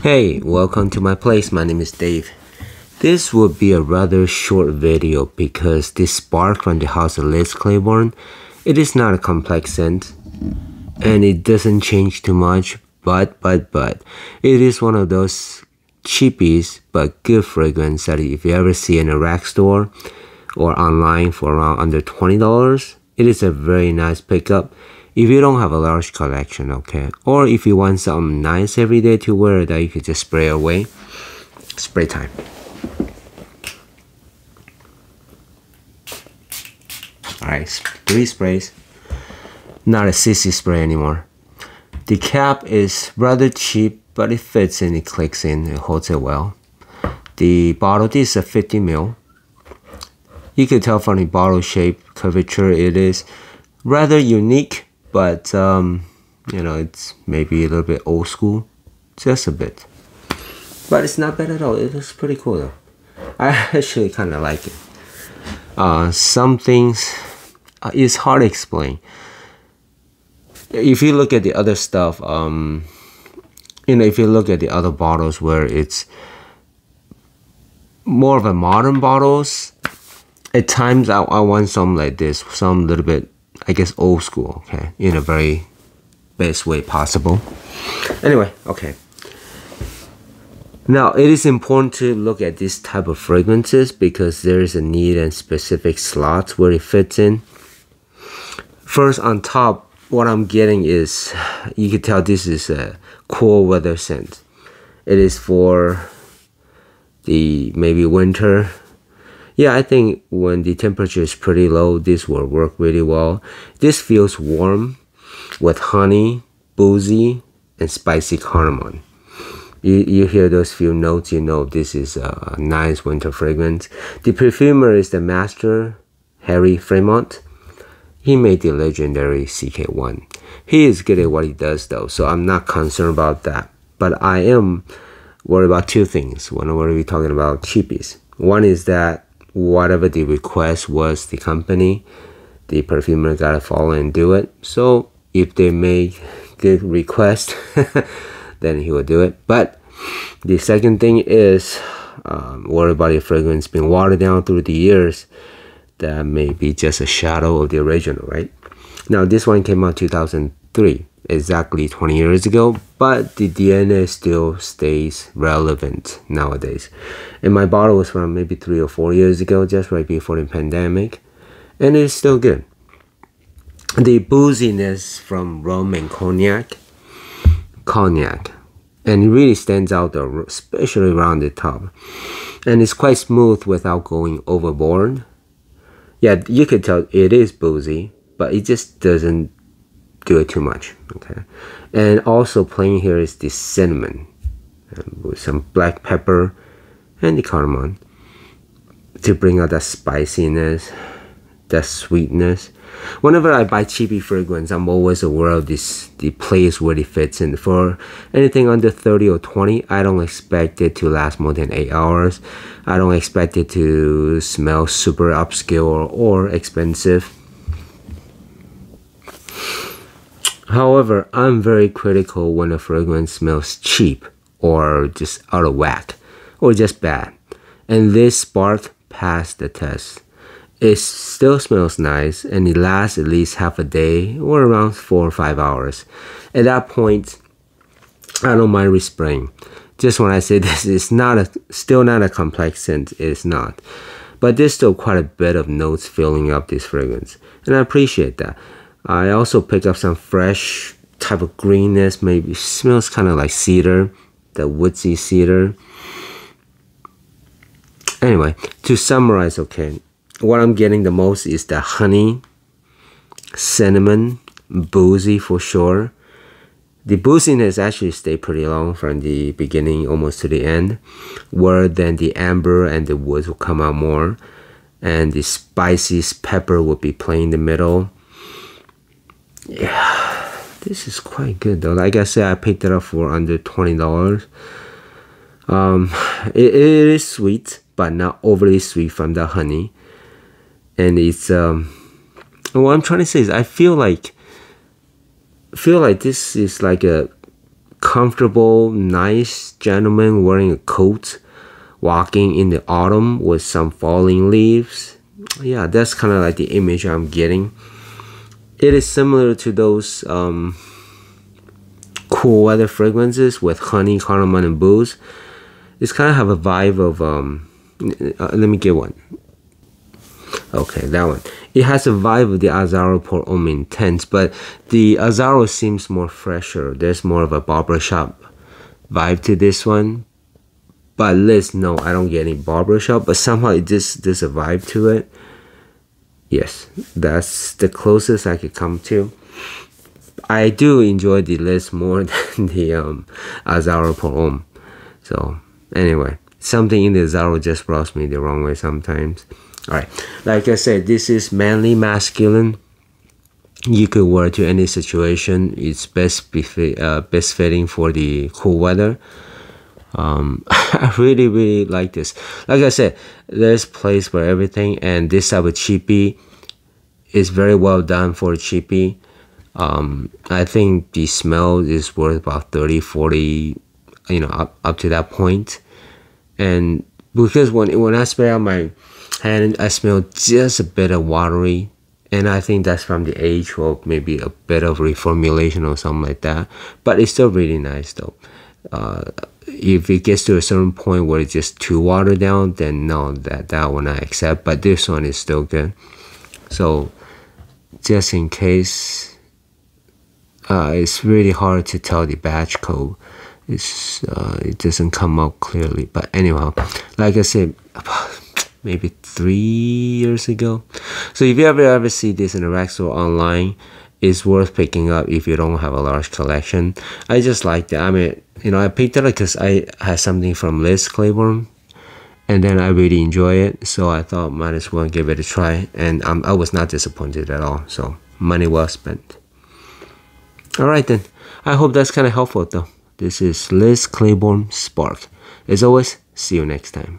Hey, welcome to my place. My name is Dave. This will be a rather short video because this spark from the house of Liz Claiborne, it is not a complex scent and it doesn't change too much, but it is one of those cheapies but good fragrance that if you ever see in a rack store or online for around under $20, it is a very nice pickup. If you don't have a large collection, okay, or if you want something nice every day to wear that you could just spray away, spray time. Alright, 3 sprays. Not a sissy spray anymore. The cap is rather cheap, but it fits and it clicks in, it holds it well. The bottle, this is a 50 ml. You can tell from the bottle shape, curvature, it is rather unique. But, you know, it's maybe a little bit old school, just a bit. But it's not bad at all. It looks pretty cool though. I actually kind of like it. Some things, it's hard to explain. If you look at the other stuff, you know, if you look at the other bottles where it's more of a modern bottles, at times I want some like this, some little bit, I guess, old school, okay, in a very best way possible. Anyway, okay. Now, it is important to look at this type of fragrances because there is a need and specific slots where it fits in. First, on top, what I'm getting is, you can tell this is a cool weather scent. It is for the maybe winter. Yeah, I think when the temperature is pretty low, this will work really well. This feels warm with honey, boozy, and spicy cardamom. You hear those few notes, you know this is a nice winter fragrance. The perfumer is the master, Harry Fremont. He made the legendary CK1. He is good at what he does though, so I'm not concerned about that. But I am worried about 2 things when we're talking about cheapies. One is that whatever the request was, the company, the perfumer gotta follow and do it. So if they make good request, then he will do it. But the second thing is, worry about your fragrance being watered down through the years. That may be just a shadow of the original, right? Now this one came out 2003, exactly 20 years ago, but the DNA still stays relevant nowadays. And my bottle was from maybe 3 or 4 years ago, just right before the pandemic, and it's still good. The booziness from rum and cognac, and it really stands out though, especially around the top. And it's quite smooth without going overboard. Yeah, you can tell it is boozy, but it just doesn't do it too much, okay? And also playing here is the cinnamon with some black pepper and the cardamom to bring out that spiciness, that sweetness. Whenever I buy cheapie fragrance, I'm always aware of the place where it fits in. For anything under 30 or 20, I don't expect it to last more than 8 hours. I don't expect it to smell super upscale or expensive. However, I'm very critical when a fragrance smells cheap or just out of whack or just bad. And this spark passed the test. It still smells nice and it lasts at least half a day or around 4 or 5 hours. At that point, I don't mind respraying. Just when I say this is still not a complex scent, it's not. But there's still quite a bit of notes filling up this fragrance. And I appreciate that. I also pick up some fresh type of greenness, maybe smells kind of like cedar, the woodsy cedar. Anyway, to summarize, okay, what I'm getting the most is the honey, cinnamon, boozy for sure. The booziness actually stayed pretty long from the beginning almost to the end, where then the amber and the woods will come out more, and the spicy pepper will be playing in the middle. Yeah, this is quite good though. Like I said, I picked it up for under $20. It is sweet, but not overly sweet from the honey. And it's what I'm trying to say is I feel like this is like a comfortable, nice gentleman wearing a coat, walking in the autumn with some falling leaves. Yeah, that's kind of like the image I'm getting. It is similar to those cool weather fragrances with honey, cardamom, and booze. It's kind of have a vibe of let me get one. Okay, that one. It has a vibe of the Azzaro Pour Homme Intense, but the Azzaro seems more fresher. There's more of a barbershop vibe to this one. But Liz, no, I don't get any barbershop, but somehow there's a vibe to it. Yes, that's the closest I could come to. I do enjoy the Liz more than the Azzaro Pour Homme. So anyway, something in the Azzaro just rubs me the wrong way sometimes. Alright, like I said, this is manly masculine. You could wear to any situation. It's best fitting for the cool weather. I really like this. Like I said, there's place for everything, and this type of cheapie is very well done for a cheapie. I think the smell is worth about 30-40, you know, up to that point. And because when I spray on my hand, I smell just a bit of watery, and I think that's from the age or maybe a bit of reformulation or something like that. But it's still really nice though. If it gets to a certain point where it's just too watered down, then no, that one I accept. But this one is still good. So just in case, it's really hard to tell the batch code. It doesn't come out clearly. But anyhow, like I said, maybe 3 years ago. So if you ever see this in a rack store online, it's worth picking up if you don't have a large collection. I just like that. I mean, you know, I picked it up because I had something from Liz Claiborne, and then I really enjoy it. So I thought might as well give it a try, and I was not disappointed at all. So money well spent. All right then. I hope that's kind of helpful though. This is Liz Claiborne Spark. As always, see you next time.